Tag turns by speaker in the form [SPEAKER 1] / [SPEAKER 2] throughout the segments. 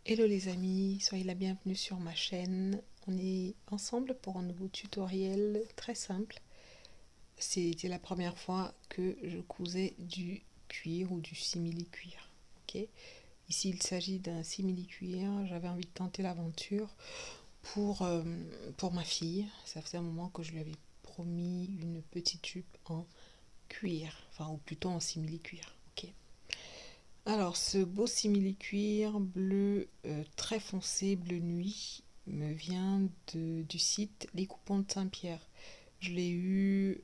[SPEAKER 1] Hello les amis, soyez la bienvenue sur ma chaîne. On est ensemble pour un nouveau tutoriel très simple. C'était la première fois que je cousais du cuir ou du simili-cuir. Ok. Ici il s'agit d'un simili-cuir. J'avais envie de tenter l'aventure pour ma fille. Ça faisait un moment que je lui avais promis une petite jupe en cuir, enfin ou plutôt en simili-cuir. Ok. Alors, ce beau simili-cuir bleu très foncé, bleu nuit, me vient du site Les Coupons de Saint-Pierre. Je l'ai eu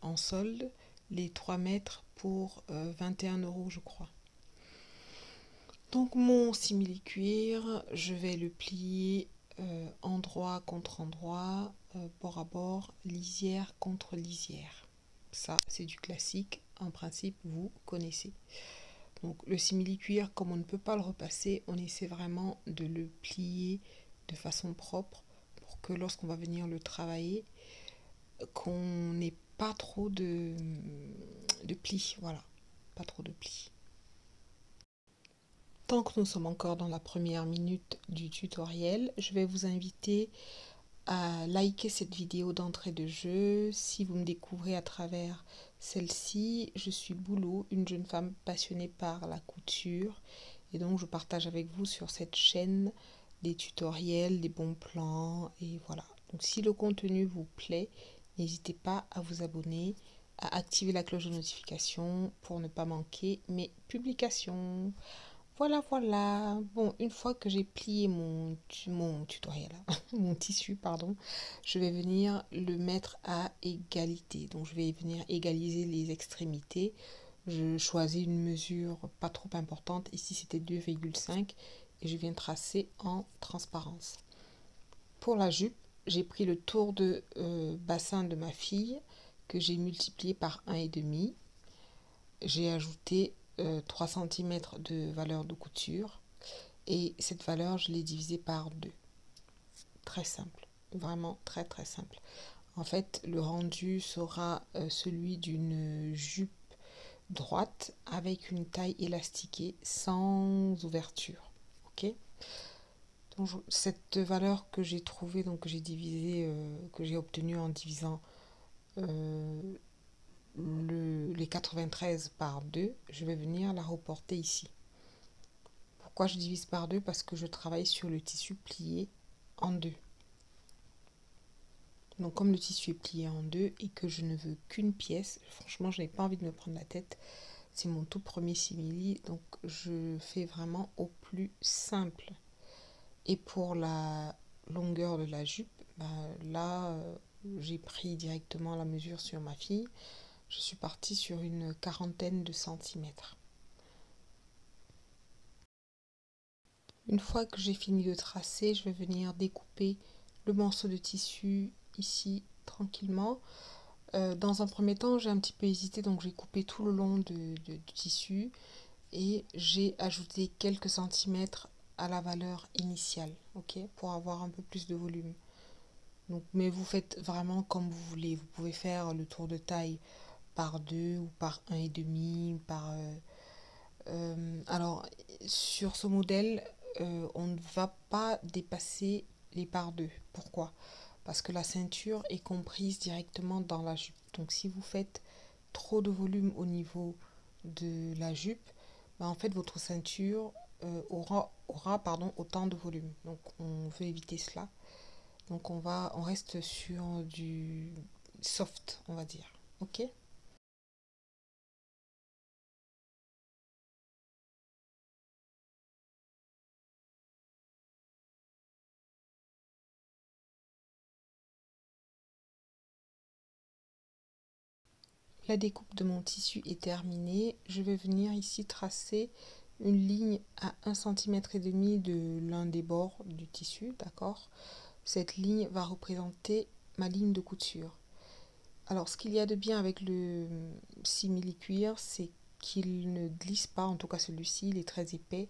[SPEAKER 1] en solde, les 3 mètres pour 21 € je crois. Donc mon simili-cuir, je vais le plier endroit contre endroit, bord à bord, lisière contre lisière. Ça, c'est du classique, en principe, vous connaissez. Donc le simili-cuir, comme on ne peut pas le repasser, on essaie vraiment de le plier de façon propre pour que lorsqu'on va venir le travailler, qu'on n'ait pas trop de plis. Voilà, pas trop de plis. Tant que nous sommes encore dans la première minute du tutoriel, je vais vous inviter à liker cette vidéo d'entrée de jeu. Si vous me découvrez à travers celle-ci, je suis Boulou, une jeune femme passionnée par la couture. Et donc je partage avec vous sur cette chaîne des tutoriels, des bons plans et voilà. Donc si le contenu vous plaît, n'hésitez pas à vous abonner, à activer la cloche de notification pour ne pas manquer mes publications. Voilà, voilà. Bon, une fois que j'ai plié mon tutoriel, mon tissu, pardon, je vais venir le mettre à égalité. Donc, je vais venir égaliser les extrémités. Je choisis une mesure pas trop importante. Ici, c'était 2,5 et je viens tracer en transparence. Pour la jupe, j'ai pris le tour de bassin de ma fille que j'ai multiplié par 1,5. J'ai ajouté 3 cm de valeur de couture et cette valeur je l'ai divisée par 2. Très simple, vraiment très très simple. En fait le rendu sera celui d'une jupe droite avec une taille élastiquée sans ouverture. Ok. Donc cette valeur que j'ai trouvée, donc que j'ai divisé, que j'ai obtenue en divisant les 93 par 2, je vais venir la reporter ici. Pourquoi je divise par 2? Parce que je travaille sur le tissu plié en 2. Donc comme le tissu est plié en 2 et que je ne veux qu'une pièce, franchement je n'ai pas envie de me prendre la tête. C'est mon tout premier simili, donc je fais vraiment au plus simple. Et pour la longueur de la jupe, là j'ai pris directement la mesure sur ma fille. Je suis partie sur une quarantaine de centimètres. Une fois que j'ai fini de tracer, je vais venir découper le morceau de tissu ici tranquillement. Dans un premier temps, j'ai un petit peu hésité, donc j'ai coupé tout le long du tissu et j'ai ajouté quelques centimètres à la valeur initiale, ok, pour avoir un peu plus de volume. Donc, mais vous faites vraiment comme vous voulez. Vous pouvez faire le tour de taille par 2 ou par 1,5, alors, sur ce modèle, on ne va pas dépasser les par 2. Pourquoi? Parce que la ceinture est comprise directement dans la jupe. Donc, si vous faites trop de volume au niveau de la jupe, en fait, votre ceinture aura autant de volume. Donc, on veut éviter cela. Donc, on reste sur du soft, on va dire. Ok? La découpe de mon tissu est terminée. Je vais venir ici tracer une ligne à 1,5 cm de l'un des bords du tissu, d'accord? Cette ligne va représenter ma ligne de couture. Alors, ce qu'il y a de bien avec le simili-cuir, c'est qu'il ne glisse pas, en tout cas celui-ci, il est très épais.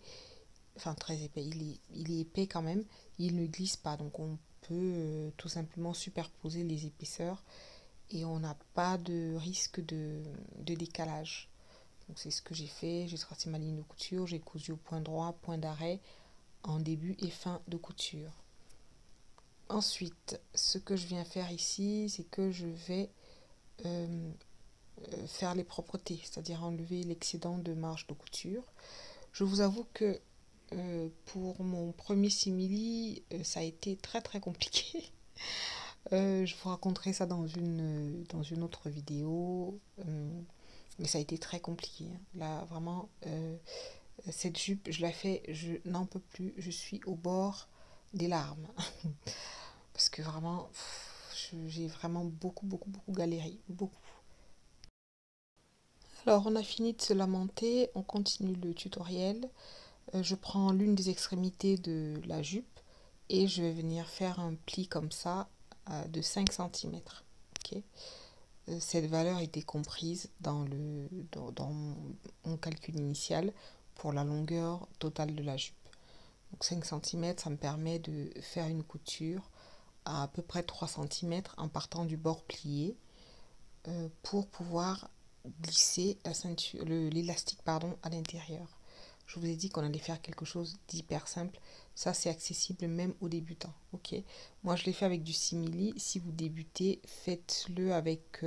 [SPEAKER 1] Enfin, très épais, il est épais quand même. Il ne glisse pas, donc on peut tout simplement superposer les épaisseurs et on n'a pas de risque de décalage. Donc c'est ce que j'ai fait, j'ai tracé ma ligne de couture, j'ai cousu au point droit, point d'arrêt, en début et fin de couture. Ensuite, ce que je viens faire ici, c'est que je vais faire les propretés, c'est-à-dire enlever l'excédent de marge de couture. Je vous avoue que pour mon premier simili, ça a été très compliqué. Je vous raconterai ça dans une autre vidéo, mais ça a été très compliqué. Là, vraiment, cette jupe, je la fais, je n'en peux plus, je suis au bord des larmes. Parce que vraiment, j'ai vraiment beaucoup galéré, beaucoup. Alors, on a fini de se lamenter, on continue le tutoriel. Je prends l'une des extrémités de la jupe et je vais venir faire un pli comme ça de 5 cm. Okay. Cette valeur était comprise dans mon calcul initial pour la longueur totale de la jupe. Donc 5 cm, ça me permet de faire une couture à peu près 3 cm en partant du bord plié pour pouvoir glisser la ceinture, l'élastique à l'intérieur. Je vous ai dit qu'on allait faire quelque chose d'hyper simple. Ça, c'est accessible même aux débutants. Ok. Moi, je l'ai fait avec du simili. Si vous débutez, faites-le avec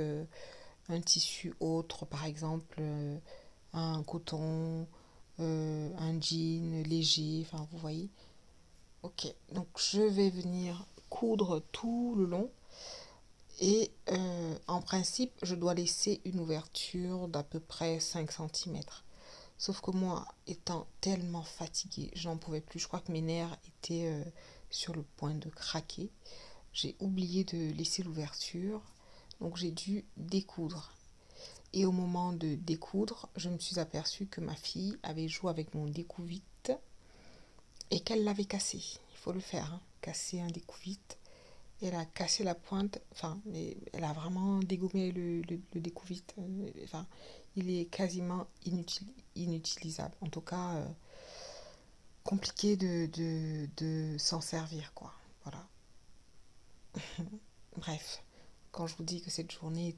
[SPEAKER 1] un tissu autre, par exemple un coton, un jean léger. Enfin, vous voyez. Ok. Donc, je vais venir coudre tout le long. Et en principe, je dois laisser une ouverture d'à peu près 5 cm. Sauf que moi, étant tellement fatiguée, j'en pouvais plus. Je crois que mes nerfs étaient sur le point de craquer. J'ai oublié de laisser l'ouverture. Donc j'ai dû découdre. Et au moment de découdre, je me suis aperçue que ma fille avait joué avec mon découvite et qu'elle l'avait cassé. Il faut le faire, hein, casser un découvite. Elle a cassé la pointe, enfin, elle a vraiment dégommé le découvite. Enfin, il est quasiment inutilisable. En tout cas, compliqué de s'en servir, quoi. Voilà. Bref, quand je vous dis que cette journée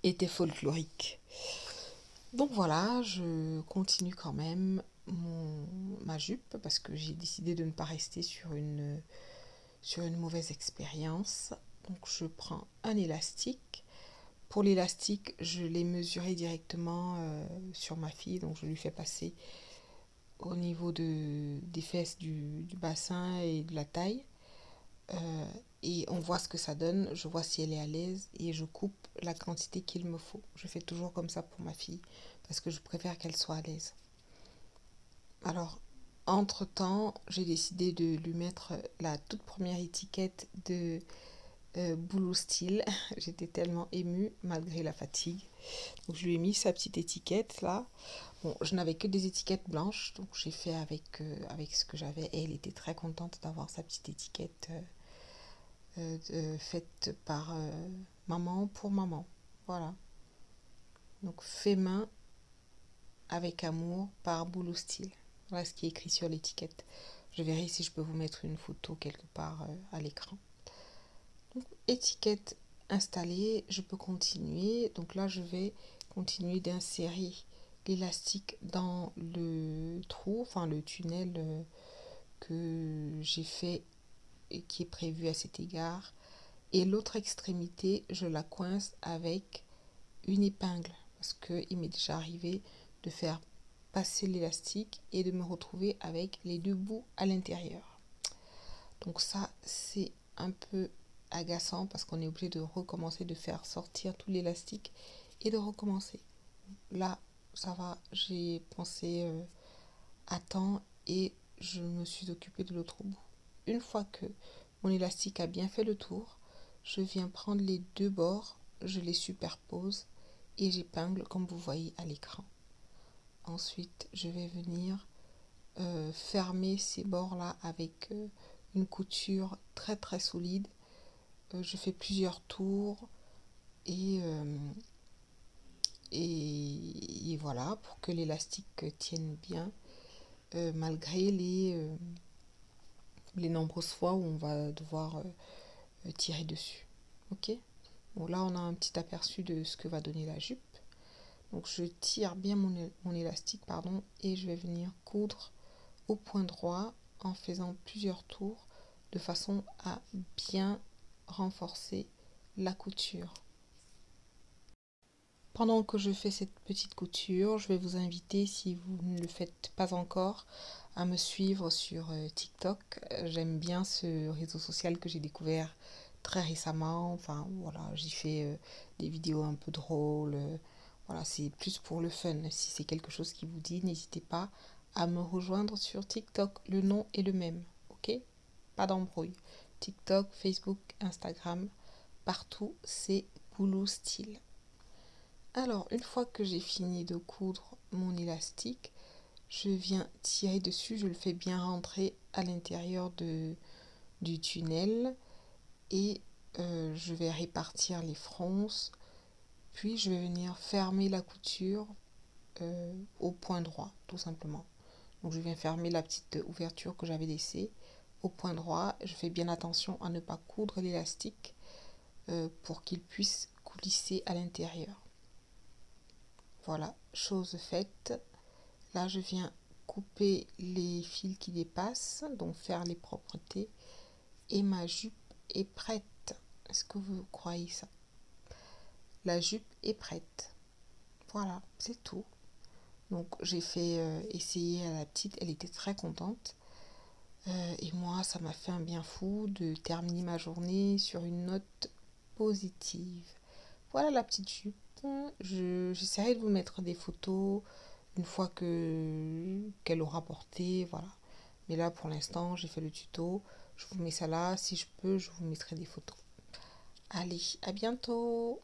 [SPEAKER 1] était folklorique. Donc voilà, je continue quand même ma jupe parce que j'ai décidé de ne pas rester sur une mauvaise expérience. Donc je prends un élastique. Pour l'élastique, je l'ai mesuré directement sur ma fille, donc je lui fais passer au niveau des fesses, du bassin et de la taille. Et on voit ce que ça donne, je vois si elle est à l'aise et je coupe la quantité qu'il me faut. Je fais toujours comme ça pour ma fille parce que je préfère qu'elle soit à l'aise. Alors, entre-temps, j'ai décidé de lui mettre la toute première étiquette de Boulot Style. J'étais tellement émue malgré la fatigue. Donc je lui ai mis sa petite étiquette là. Bon, je n'avais que des étiquettes blanches, donc j'ai fait avec ce que j'avais. Et elle était très contente d'avoir sa petite étiquette faite par maman pour maman. Voilà. Donc fait main avec amour par Boulot Style. Voilà ce qui est écrit sur l'étiquette. Je verrai si je peux vous mettre une photo quelque part à l'écran. Donc, étiquette installée, je peux continuer. Donc là, je vais continuer d'insérer l'élastique dans le trou, enfin le tunnel que j'ai fait et qui est prévu à cet égard. Et l'autre extrémité, je la coince avec une épingle parce qu'il m'est déjà arrivé de faire passer l'élastique et de me retrouver avec les deux bouts à l'intérieur. Donc ça, c'est un peu agaçant parce qu'on est obligé de recommencer, de faire sortir tout l'élastique et de recommencer. Là, ça va, j'ai pensé à temps et je me suis occupée de l'autre bout. Une fois que mon élastique a bien fait le tour, je viens prendre les deux bords, je les superpose et j'épingle comme vous voyez à l'écran. Ensuite, je vais venir fermer ces bords-là avec une couture très solide. Je fais plusieurs tours et voilà pour que l'élastique tienne bien malgré les nombreuses fois où on va devoir tirer dessus. Ok. Bon, là on a un petit aperçu de ce que va donner la jupe. Donc je tire bien mon élastique, pardon, et je vais venir coudre au point droit en faisant plusieurs tours de façon à bien renforcer la couture. Pendant que je fais cette petite couture, je vais vous inviter, si vous ne le faites pas encore, à me suivre sur TikTok. J'aime bien ce réseau social que j'ai découvert très récemment. Enfin voilà, j'y fais des vidéos un peu drôles. Voilà, c'est plus pour le fun. Si c'est quelque chose qui vous dit, n'hésitez pas à me rejoindre sur TikTok. Le nom est le même, ok? Pas d'embrouille. TikTok, Facebook, Instagram, partout c'est Boulou Style. Alors, une fois que j'ai fini de coudre mon élastique, je viens tirer dessus, je le fais bien rentrer à l'intérieur du tunnel et je vais répartir les fronces, puis je vais venir fermer la couture au point droit, tout simplement. Donc je viens fermer la petite ouverture que j'avais laissée au point droit. Je fais bien attention à ne pas coudre l'élastique pour qu'il puisse coulisser à l'intérieur. Voilà, chose faite. Là, je viens couper les fils qui dépassent, donc faire les propretés. Et ma jupe est prête. Est-ce que vous croyez ça? La jupe est prête. Voilà, c'est tout. Donc, j'ai fait essayer à la petite. Elle était très contente. Et moi, ça m'a fait un bien fou de terminer ma journée sur une note positive. Voilà la petite jupe. J'essaierai de vous mettre des photos une fois qu'elle aura porté, voilà. Mais là, pour l'instant, j'ai fait le tuto. Je vous mets ça là. Si je peux, je vous mettrai des photos. Allez, à bientôt!